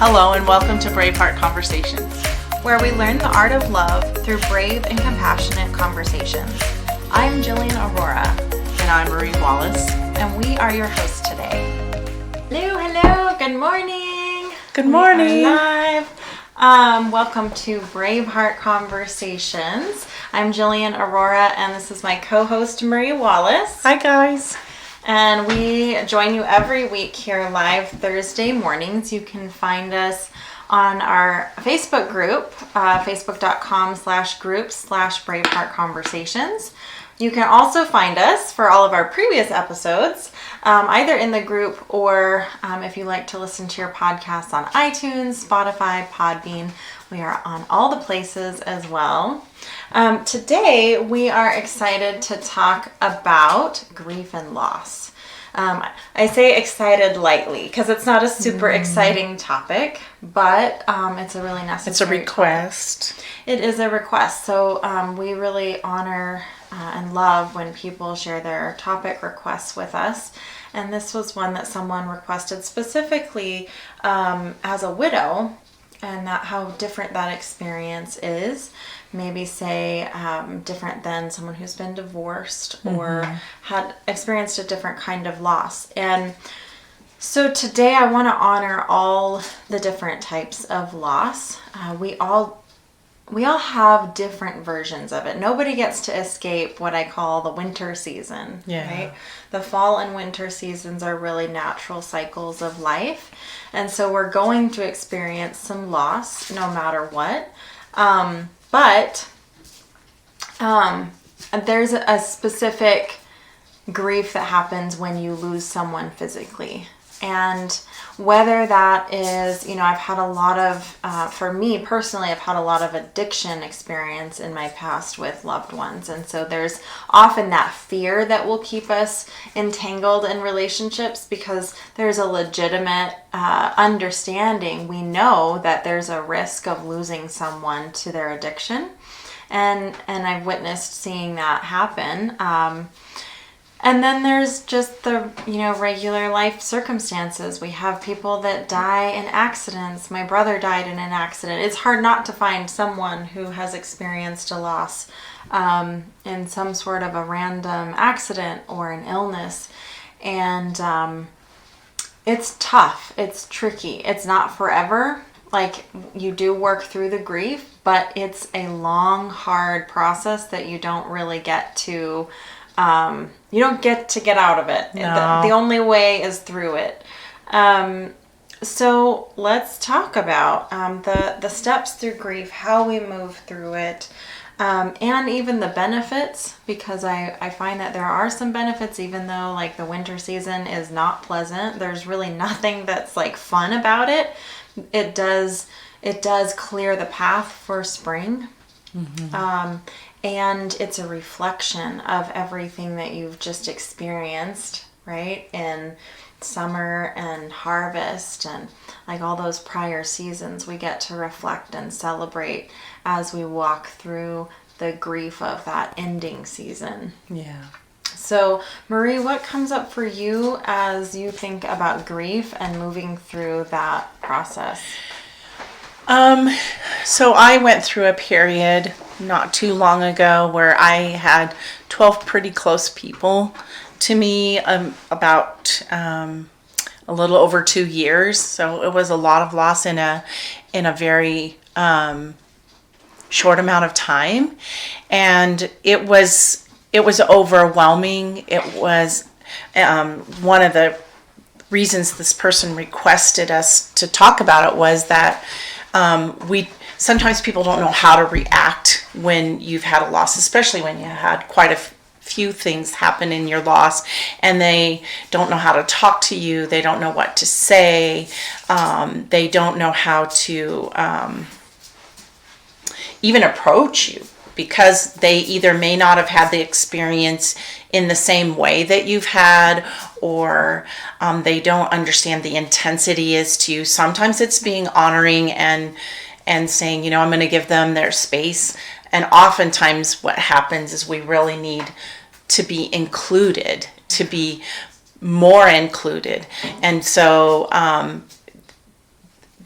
Hello and welcome to Braveheart Conversations, where we learn the art of love through brave and compassionate conversations. I'm Jillian Aurora. And I'm Marie Wallace. And we are your hosts today. Hello, good morning. Good morning. We are live. Welcome to Braveheart Conversations. I'm Jillian Aurora, and this is my co-host, Marie Wallace. Hi, guys. And we join you every week here live Thursday mornings. You can find us on our Facebook group, facebook.com/groups/Braveheart Conversations. You can also find us for all of our previous episodes, either in the group or if you like to listen to your podcasts on iTunes, Spotify, Podbean. We are on all the places as well. Today, we are excited to talk about grief and loss. I say excited lightly because it's not a super exciting topic, but it's a really necessary It's a request. topic. It is a request. So we really honor and love when people share their topic requests with us. And this was one that someone requested specifically as a widow, and that how different that experience is. Maybe say different than someone who's been divorced or had experienced a different kind of loss. And so today I want to honor all the different types of loss. We all have different versions of it. Nobody gets to escape what I call the winter season, right? The fall and winter seasons are really natural cycles of life. And so we're going to experience some loss no matter what. But there's a specific grief that happens when you lose someone physically. And whether that is, I've had a lot of, for me personally, I've had a lot of addiction experience in my past with loved ones. And so there's often that fear that will keep us entangled in relationships because there's a legitimate understanding. We know that there's a risk of losing someone to their addiction. And I've witnessed seeing that happen. And then there's just the, regular life circumstances. We have people that die in accidents. My brother died in an accident. It's hard not to find someone who has experienced a loss in some sort of a random accident or an illness. And it's tough. It's tricky. It's not forever. Like, you do work through the grief, but it's a long, hard process that you don't really get to... you don't get to get out of it. No. The only way is through it. So let's talk about the steps through grief, how we move through it, and even the benefits, because I find that there are some benefits, even though like the winter season is not pleasant. There's really nothing that's like fun about it. It does clear the path for spring. And it's a reflection of everything that you've just experienced, right? In summer and harvest and like all those prior seasons, we get to reflect and celebrate as we walk through the grief of that ending season. Yeah. So, Marie, what comes up for you as you think about grief and moving through that process? So I went through a period not too long ago where I had 12 pretty close people to me, about a little over 2 years. So it was a lot of loss in a very short amount of time, and it was overwhelming. It was one of the reasons this person requested us to talk about it was that sometimes people don't know how to react when you've had a loss, especially when you had quite a few things happen in your loss, and they don't know how to talk to you. They don't know what to say. They don't know how to even approach you, because they either may not have had the experience in the same way that you've had, or they don't understand the intensity as to. Sometimes it's being honoring and saying, I'm going to give them their space. And oftentimes what happens is we really need to be included, to be more included. And so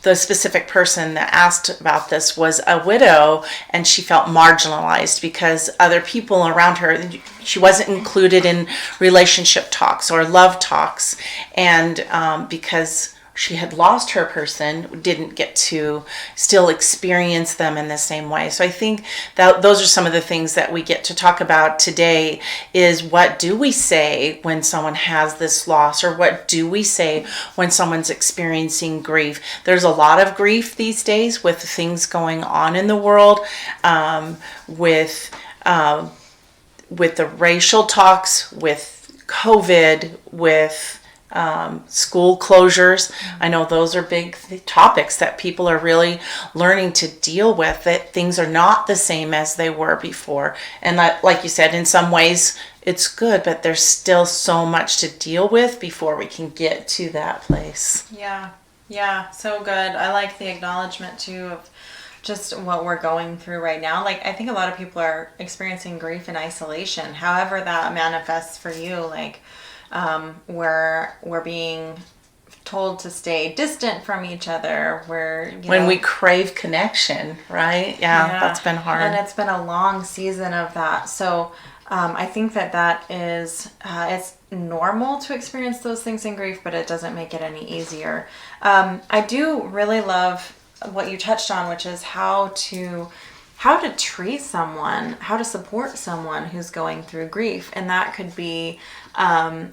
the specific person that asked about this was a widow, and she felt marginalized because other people around her, she wasn't included in relationship talks or love talks, and because she had lost her person, didn't get to still experience them in the same way. So I think that those are some of the things that we get to talk about today, is what do we say when someone has this loss, or what do we say when someone's experiencing grief? There's a lot of grief these days with things going on in the world, with the racial talks, with COVID, with school closures. I know those are big topics that people are really learning to deal with, that things are not the same as they were before. And like you said, in some ways it's good, but there's still so much to deal with before we can get to that place. Yeah, so good. I like the acknowledgement too of just what we're going through right now. Like, I think a lot of people are experiencing grief in isolation, however that manifests for you. Like, we're being told to stay distant from each other. When we crave connection, right? Yeah, that's been hard. And it's been a long season of that. So I think that is, it's normal to experience those things in grief, but it doesn't make it any easier. I do really love what you touched on, which is how to treat someone, how to support someone who's going through grief. And that could be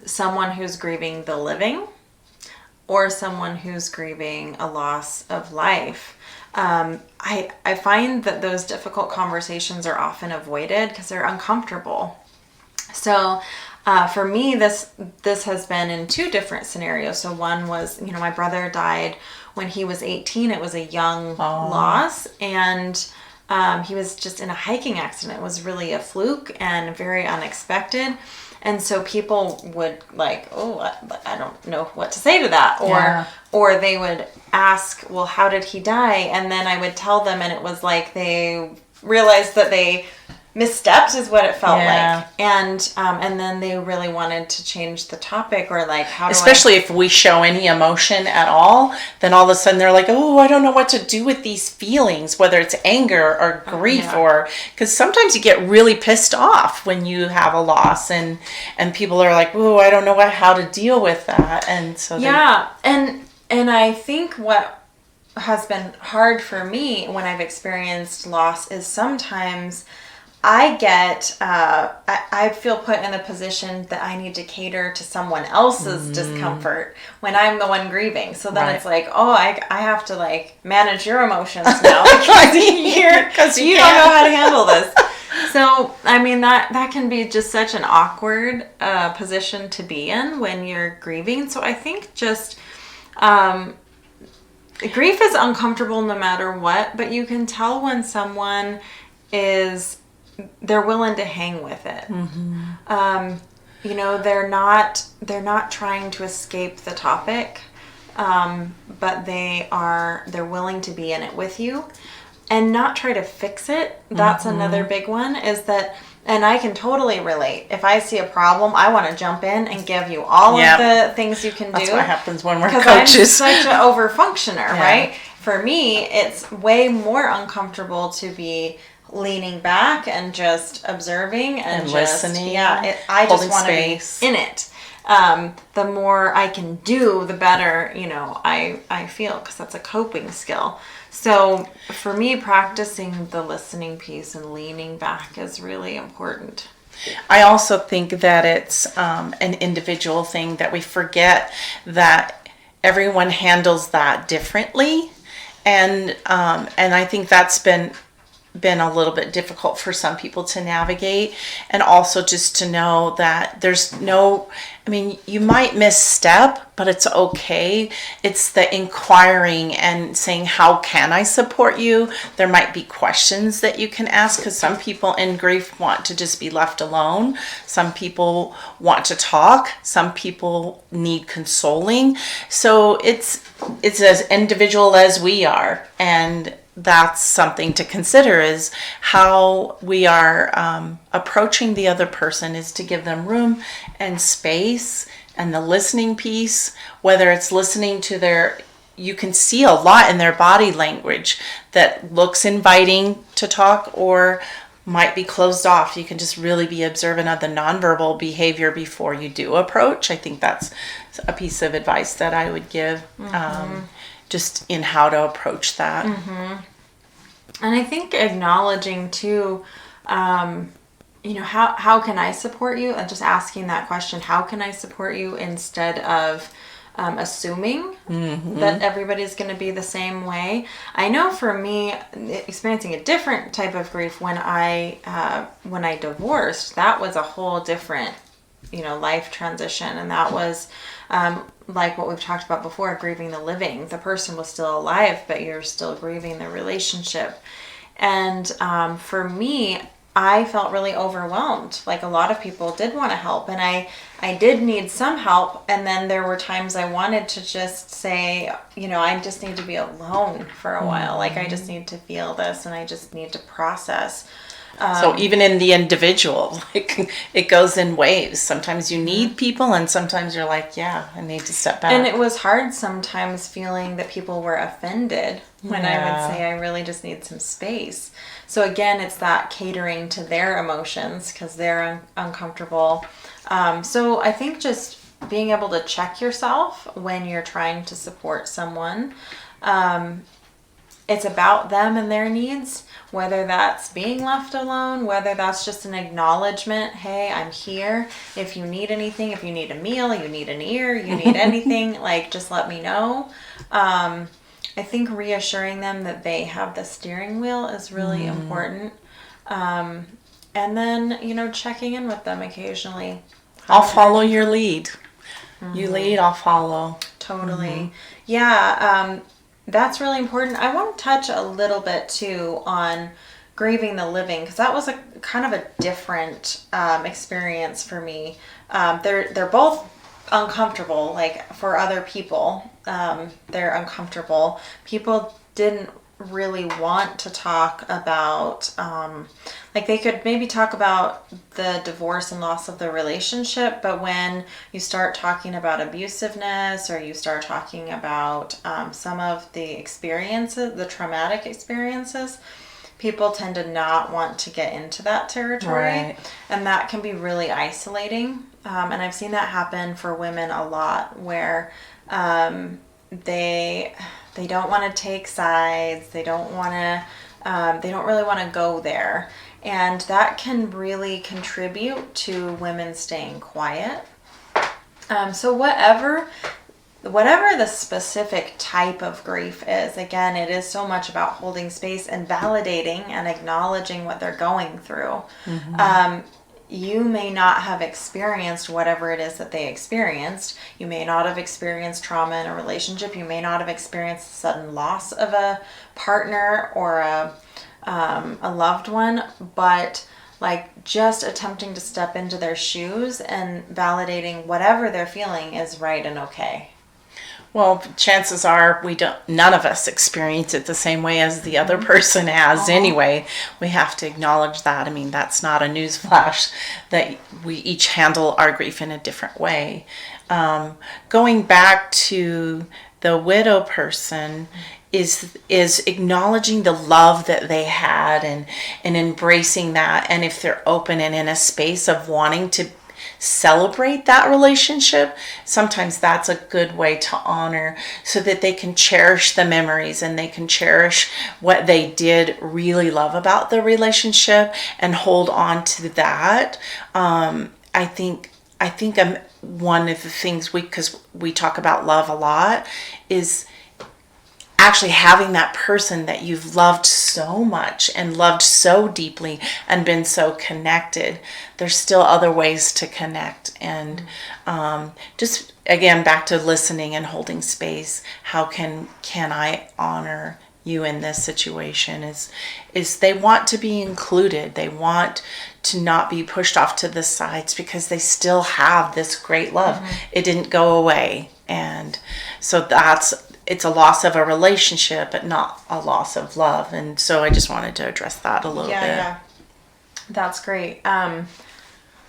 someone who's grieving the living, or someone who's grieving a loss of life. I find that those difficult conversations are often avoided because they're uncomfortable. So for me, this has been in two different scenarios. So one was, my brother died when he was 18. It was a young loss, and he was just in a hiking accident. It was really a fluke and very unexpected. And so people would like, I don't know what to say to that. Or they would ask, well, how did he die? And then I would tell them, and it was like they realized that they misstepped, is what it felt like. And then they really wanted to change the topic, or like, especially if we show any emotion at all, then all of a sudden they're like, I don't know what to do with these feelings, whether it's anger or grief, or because sometimes you get really pissed off when you have a loss, and people are like, I don't know how to deal with that. And so and I think what has been hard for me when I've experienced loss is sometimes I get, I feel put in the position that I need to cater to someone else's discomfort when I'm the one grieving. So then it's like, I have to like manage your emotions now because you don't know how to handle this. So, I mean, that can be just such an awkward position to be in when you're grieving. So I think just, grief is uncomfortable no matter what, but you can tell when someone they're willing to hang with it. They're not trying to escape the topic, but they're willing to be in it with you and not try to fix it. That's another big one, is that, and I can totally relate. If I see a problem, I want to jump in and give you all of the things you can do. That's what happens when we're coaches. I'm such an overfunctioner, right? For me, it's way more uncomfortable to be leaning back and just observing and just listening. I just want to be in it. The more I can do, the better, I feel, because that's a coping skill. So for me, practicing the listening piece and leaning back is really important. I also think that it's an individual thing, that we forget that everyone handles that differently. And I think that's been a little bit difficult for some people to navigate, and also just to know that there's you might misstep, but it's okay. It's the inquiring and saying, how can I support you? There might be questions that you can ask, because some people in grief want to just be left alone. Some people want to talk. Some people need consoling. So it's as individual as we are, and that's something to consider, is how we are approaching the other person, is to give them room and space, and the listening piece, whether it's listening to their you can see a lot in their body language that looks inviting to talk or might be closed off. You can just really be observant of the nonverbal behavior before you do approach. I think that's a piece of advice that I would give, just in how to approach that. And I think acknowledging too, how can I support you? And just asking that question, how can I support you, instead of assuming that everybody's going to be the same way. I know for me, experiencing a different type of grief when I divorced, that was a whole different, life transition. And that was like what we've talked about before, grieving the living. The person was still alive, but you're still grieving the relationship. And for me, I felt really overwhelmed. Like a lot of people did want to help, and I did need some help. And then there were times I wanted to just say, I just need to be alone for a while. Like I just need to feel this, and I just need to process. So even in the individual, like it goes in waves. Sometimes you need people, and sometimes you're like, yeah, I need to step back. And it was hard sometimes feeling that people were offended when I would say I really just need some space. So again, it's that catering to their emotions because they're uncomfortable. So I think just being able to check yourself when you're trying to support someone. It's about them and their needs, whether that's being left alone, whether that's just an acknowledgement, hey, I'm here. If you need anything, if you need a meal, you need an ear, you need anything, like just let me know. I think reassuring them that they have the steering wheel is really important. And then, checking in with them occasionally. I'll follow your lead. You lead, I'll follow. Totally. Yeah. That's really important. I want to touch a little bit too on grieving the living, because that was a kind of a different experience for me. They're both uncomfortable, like for other people. They're uncomfortable. People didn't really want to talk about, like they could maybe talk about the divorce and loss of the relationship, but when you start talking about abusiveness, or you start talking about some of the experiences, the traumatic experiences, people tend to not want to get into that territory. Right. And that can be really isolating. And I've seen that happen for women a lot, where they don't want to take sides. They don't want to, they don't really want to go there. And that can really contribute to women staying quiet. So whatever the specific type of grief is, again, it is so much about holding space and validating and acknowledging what they're going through. You may not have experienced whatever it is that they experienced. You may not have experienced trauma in a relationship. You may not have experienced the sudden loss of a partner or a loved one, but like just attempting to step into their shoes and validating whatever they're feeling is right and okay. Well, chances are none of us experience it the same way as the other person has anyway. We have to acknowledge that. I mean, that's not a newsflash that we each handle our grief in a different way. Going back to the widow person is acknowledging the love that they had and embracing that. And if they're open and in a space of wanting to celebrate that relationship, sometimes that's a good way to honor, so that they can cherish the memories and they can cherish what they did really love about the relationship and hold on to that. I think one of the things because we talk about love a lot, is actually having that person that you've loved so much and loved so deeply and been so connected. There's still other ways to connect, and just again back to listening and holding space. How can I honor you in this situation? Is they want to be included. They want to not be pushed off to the sides, because they still have this great love. It didn't go away, and so it's a loss of a relationship, but not a loss of love. And so I just wanted to address that a little bit. Yeah, that's great.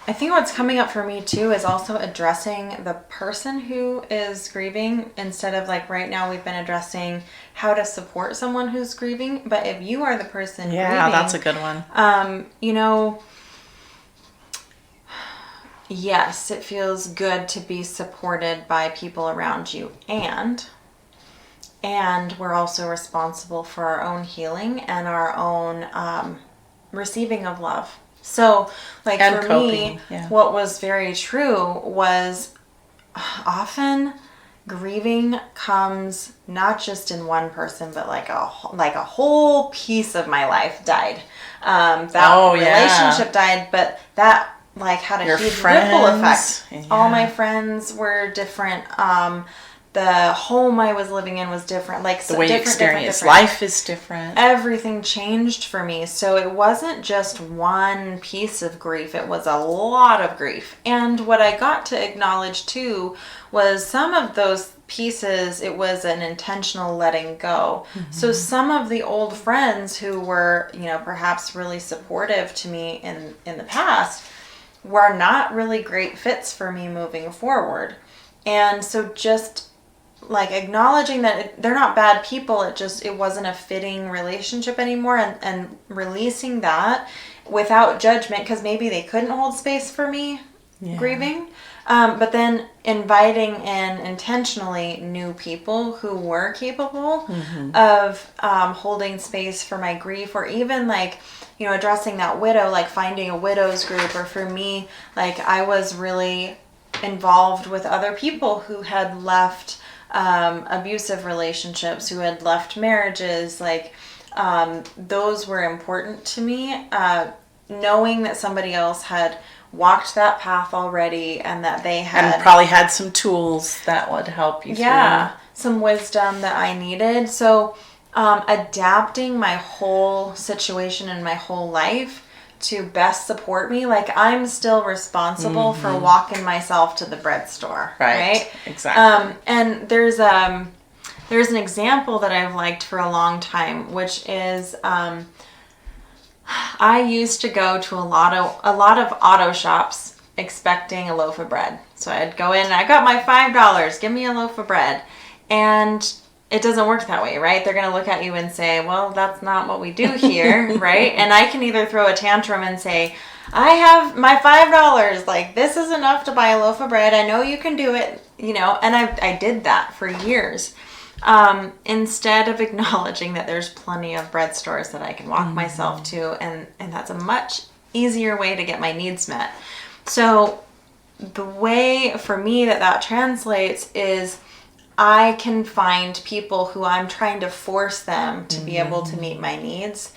I think what's coming up for me too is also addressing the person who is grieving, instead of like right now we've been addressing how to support someone who's grieving. But if you are the person grieving, that's a good one. Yes, it feels good to be supported by people around you, and we're also responsible for our own healing and our own receiving of love. So, like, and for coping, me, what was very true was often grieving comes not just in one person, but like a whole piece of my life died. That relationship died, but that like had a huge ripple effect. Yeah. All my friends were different. The home I was living in was different. Like the way you experience life is different. Everything changed for me. So it wasn't just one piece of grief. It was a lot of grief. And what I got to acknowledge too was some of those pieces, it was an intentional letting go. Mm-hmm. So some of the old friends who were, perhaps really supportive to me in the past were not really great fits for me moving forward. And so just like acknowledging that they're not bad people, it wasn't a fitting relationship anymore, and releasing that without judgment, because maybe they couldn't hold space for me grieving, but then inviting in intentionally new people who were capable of holding space for my grief, or even like addressing that widow, like finding a widows group. Or for me, like I was really involved with other people who had left abusive relationships, who had left marriages, like those were important to me, knowing that somebody else had walked that path already, and that they had and probably had some tools that would help you through some wisdom that I needed. So adapting my whole situation and my whole life to best support me. Like I'm still responsible for walking myself to the bread store, right? Exactly. And there's an example that I've liked for a long time, which is I used to go to a lot of auto shops expecting a loaf of bread. So I'd go in and I got my $5, give me a loaf of bread. And it doesn't work that way, right? They're going to look at you and say, well, that's not what we do here, right? And I can either throw a tantrum and say, I have my $5, like this is enough to buy a loaf of bread. I know you can do it, and I did that for years. Instead of acknowledging that there's plenty of bread stores that I can walk myself to, and that's a much easier way to get my needs met. So the way for me that translates is I can find people who I'm trying to force them to be able to meet my needs.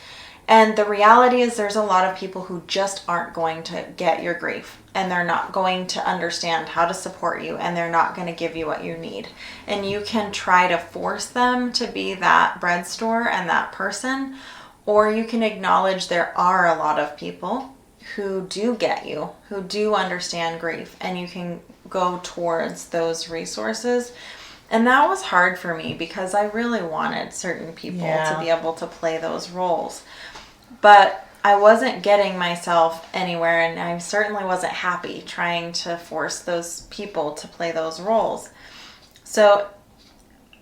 And the reality is there's a lot of people who just aren't going to get your grief, and they're not going to understand how to support you, and they're not going to give you what you need. And you can try to force them to be that bread store and that person, or you can acknowledge there are a lot of people who do get you, who do understand grief, and you can go towards those resources. And that was hard for me because I really wanted certain people to be able to play those roles. But I wasn't getting myself anywhere, and I certainly wasn't happy trying to force those people to play those roles. So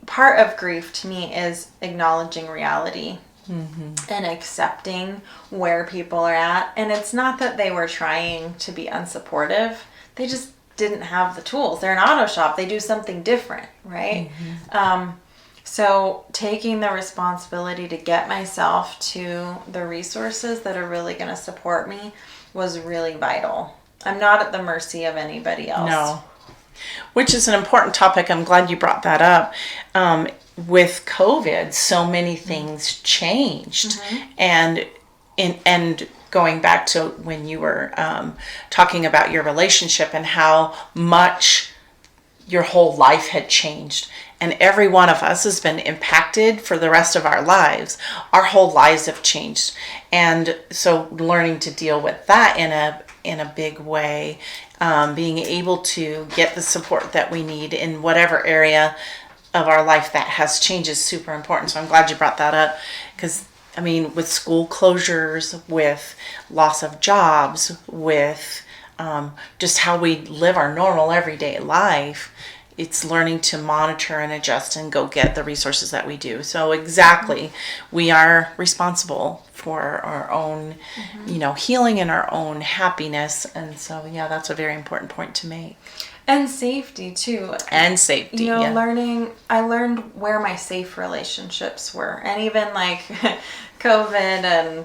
part of grief to me is acknowledging reality and accepting where people are at. And it's not that they were trying to be unsupportive. They just didn't have the tools. They're an auto shop. They do something different, right? So taking the responsibility to get myself to the resources that are really going to support me was really vital. I'm not at the mercy of anybody else. No. Which is an important topic. I'm glad you brought that up. With COVID, so many things changed. And going back to when you were talking about your relationship and how much your whole life had changed. And every one of us has been impacted for the rest of our lives. Our whole lives have changed. And so learning to deal with that in a big way, being able to get the support that we need in whatever area of our life that has changed is super important. So I'm glad you brought that up, because with school closures, with loss of jobs, with just how we live our normal everyday life. It's learning to monitor and adjust and go get the resources that we do. So exactly, we are responsible for our own, healing and our own happiness. And so, yeah, that's a very important point to make. And safety too. And safety, I learned where my safe relationships were. And even like COVID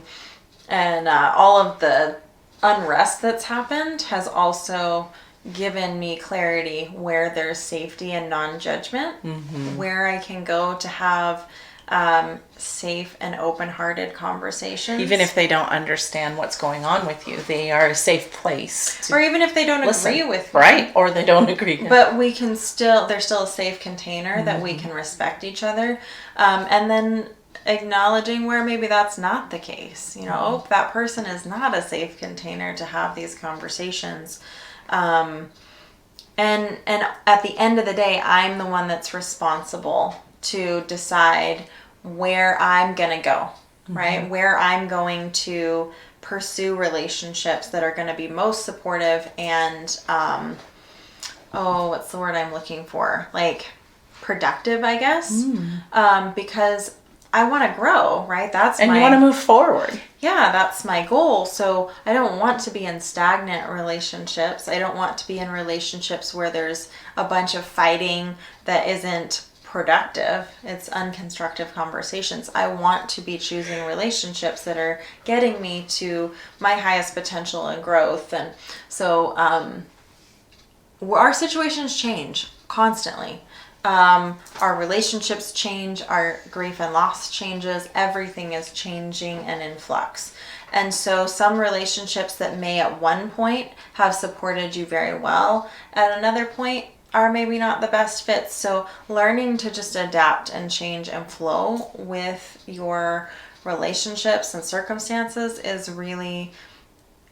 and all of the unrest that's happened has also given me clarity where there's safety and non-judgment, where I can go to have safe and open-hearted conversations. Even if they don't understand what's going on with you, they are a safe place. Or even if they don't agree with me. Right, or they don't agree. But we can there's still a safe container that we can respect each other. And then acknowledging where maybe that's not the case. That person is not a safe container to have these conversations. And at the end of the day, I'm the one that's responsible to decide where I'm going to go, right? Where I'm going to pursue relationships that are going to be most supportive and, what's the word I'm looking for? Like productive, I guess. Because I want to grow, right? And you want to move forward. Yeah, that's my goal. So I don't want to be in stagnant relationships. I don't want to be in relationships where there's a bunch of fighting that isn't productive. It's unconstructive conversations. I want to be choosing relationships that are getting me to my highest potential and growth. And so our situations change constantly. Our relationships change, our grief and loss changes, everything is changing and in flux. And so some relationships that may at one point have supported you very well, at another point are maybe not the best fits. So learning to just adapt and change and flow with your relationships and circumstances is really,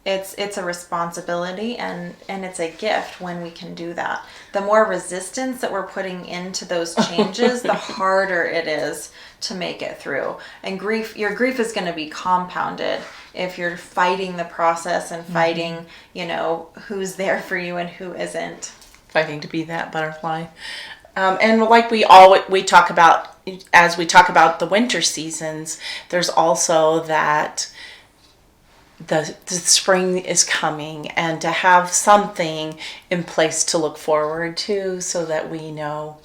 it's a responsibility and it's a gift when we can do that. The more resistance that we're putting into those changes, the harder it is to make it through. And your grief is going to be compounded if you're fighting the process and fighting, who's there for you and who isn't. Fighting to be that butterfly. And like we talk about, as we talk about the winter seasons, there's also that the spring is coming, and to have something in place to look forward to so that we know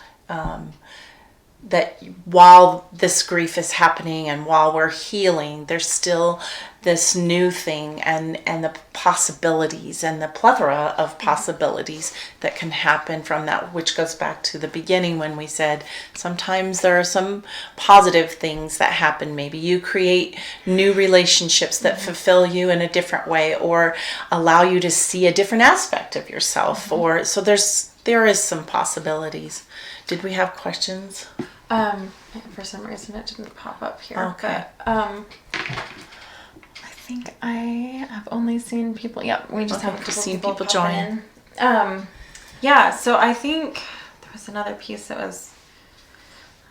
that while this grief is happening and while we're healing, there's still this new thing and the possibilities and the plethora of possibilities that can happen from that, which goes back to the beginning when we said sometimes there are some positive things that happen. Maybe you create new relationships that fulfill you in a different way or allow you to see a different aspect of yourself. Or so there is some possibilities. Did we have questions? For some reason it didn't pop up here. Okay. But, I think I have only seen people. Yep, we just have seen people join. Yeah, so I think there was another piece that was.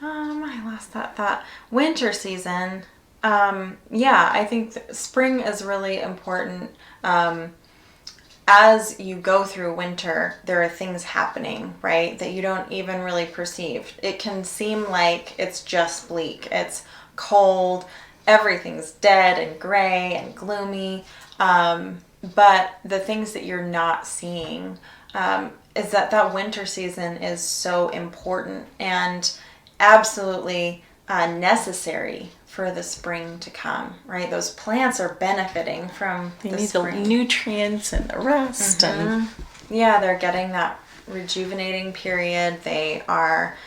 I lost that thought. Winter season. I think spring is really important. As you go through winter, there are things happening, right, that you don't even really perceive. It can seem like it's just bleak. It's cold. Everything's dead and gray and gloomy. But the things that you're not seeing is that winter season is so important and absolutely necessary for the spring to come, right? Those plants are benefiting from the spring. The nutrients and the rest. And they're getting that rejuvenating period. They are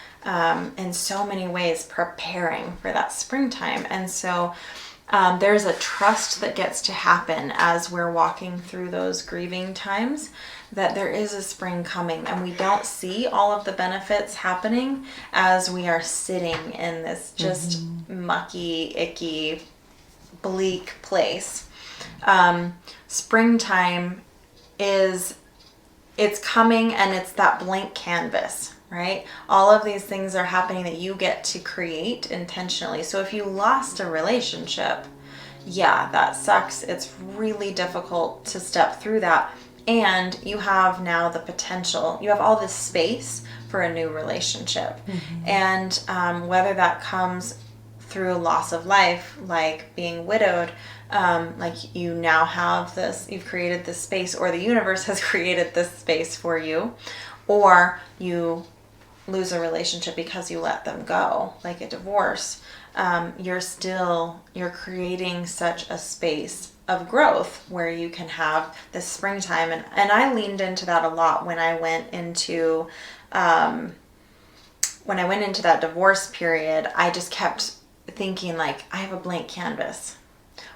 in so many ways preparing for that springtime. And so there's a trust that gets to happen as we're walking through those grieving times, that there is a spring coming, and we don't see all of the benefits happening as we are sitting in this just mucky, icky, bleak place. Springtime it's coming, and it's that blank canvas, right? All of these things are happening that you get to create intentionally. So if you lost a relationship, that sucks. It's really difficult to step through that. And you have now the potential, you have all this space for a new relationship. And whether that comes through loss of life, like being widowed, like you now have this, you've created this space, or the universe has created this space for you, or you lose a relationship because you let them go, like a divorce, you're creating such a space of growth where you can have this springtime. And I leaned into that a lot when I went into that divorce period. I just kept thinking, like, I have a blank canvas.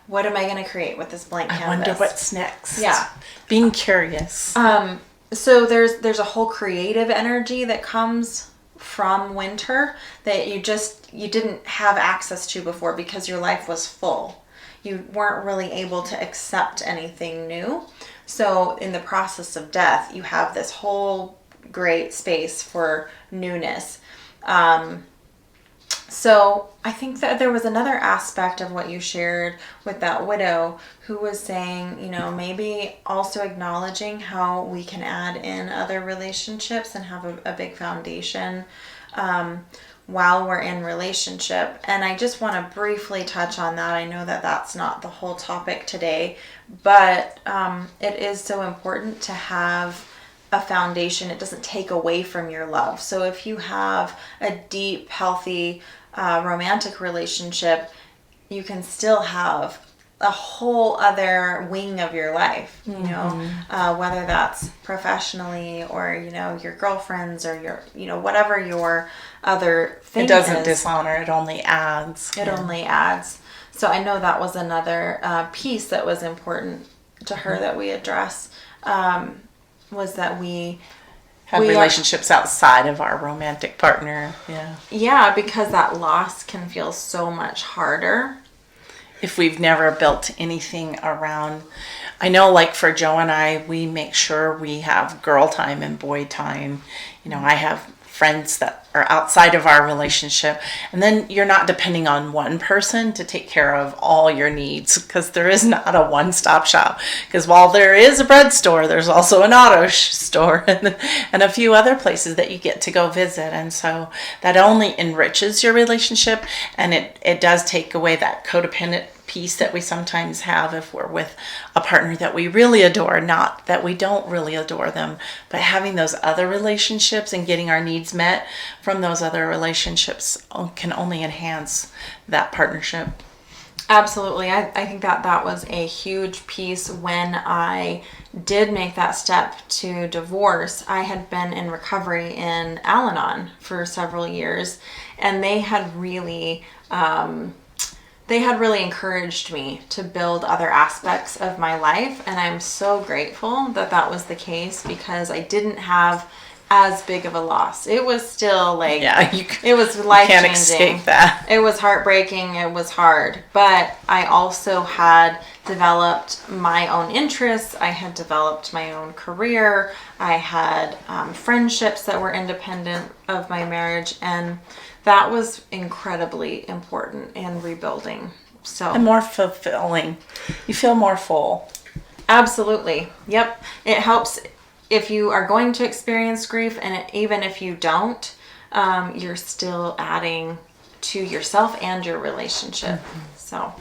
What am I going to create with this blank canvas? I wonder what's next. Yeah. Being curious. So there's a whole creative energy that comes from winter that you didn't have access to before because your life was full. You weren't really able to accept anything new. So in the process of death, you have this whole great space for newness. So I think that there was another aspect of what you shared with that widow who was saying, you know, maybe also acknowledging how we can add in other relationships and have a big foundation while we're in relationship. And I just want to briefly touch on that. I know that that's not the whole topic today, but it is so important to have a foundation. It doesn't take away from your love. So if you have a deep, healthy romantic relationship, you can still have a whole other wing of your life, you know, whether that's professionally or, you know, your girlfriends or your, you know, whatever your other thing is. It doesn't dishonor, it only adds. It only adds. So I know that was another piece that was important to her that we address, was that we have relationships outside of our romantic partner. Yeah, because that loss can feel so much harder if we've never built anything around. I know, like for Joe and I, we make sure we have girl time and boy time. You know, I have friends that are outside of our relationship, and then you're not depending on one person to take care of all your needs, because there is not a one-stop shop. Because while there is a bread store, there's also an auto store and a few other places that you get to go visit. And so that only enriches your relationship, and it does take away that codependent piece that we sometimes have if we're with a partner that we really adore, not that we don't really adore them, but having those other relationships and getting our needs met from those other relationships can only enhance that partnership. Absolutely. I think that was a huge piece when I did make that step to divorce. I had been in recovery in Al-Anon for several years, and they had really encouraged me to build other aspects of my life. And I'm so grateful that that was the case, because I didn't have as big of a loss. It was still like, it was life-changing. You can't escape that. It was heartbreaking. It was hard. But I also had developed my own interests. I had developed my own career. I had friendships that were independent of my marriage. And that was incredibly important in rebuilding. And more fulfilling. You feel more full. Absolutely. Yep. It helps if you are going to experience grief, and even if you don't, you're still adding to yourself and your relationship. So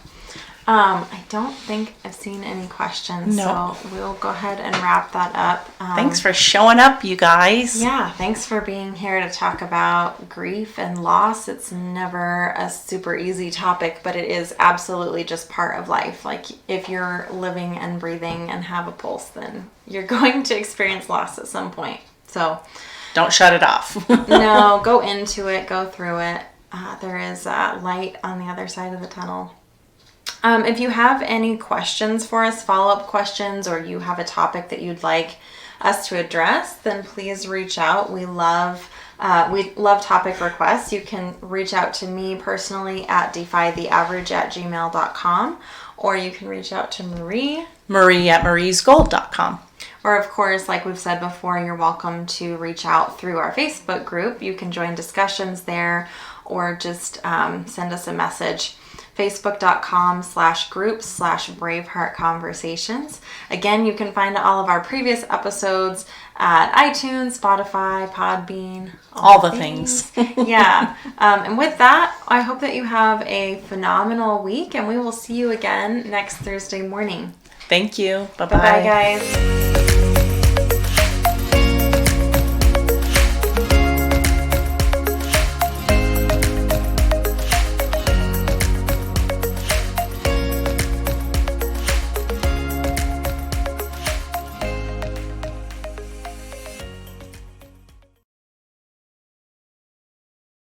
I don't think I've seen any questions. No. So we'll go ahead and wrap that up. Thanks for showing up, you guys. Yeah, thanks for being here to talk about grief and loss. It's never a super easy topic, but it is absolutely just part of life. Like, if you're living and breathing and have a pulse, then you're going to experience loss at some point. So don't shut it off. No, go into it, go through it. There is light on the other side of the tunnel. If you have any questions for us, follow-up questions, or you have a topic that you'd like us to address, then please reach out. We love topic requests. You can reach out to me personally at defytheaverage@gmail.com, or you can reach out to Marie at mariesgold.com. Or, of course, like we've said before, you're welcome to reach out through our Facebook group. You can join discussions there, or just send us a message facebook.com/groups/Braveheart Conversations. Again, you can find all of our previous episodes at iTunes, Spotify, Podbean, all the things. Yeah. And with that, I hope that you have a phenomenal week, and we will see you again next Thursday morning. Thank you. Bye-bye. Bye-bye, guys.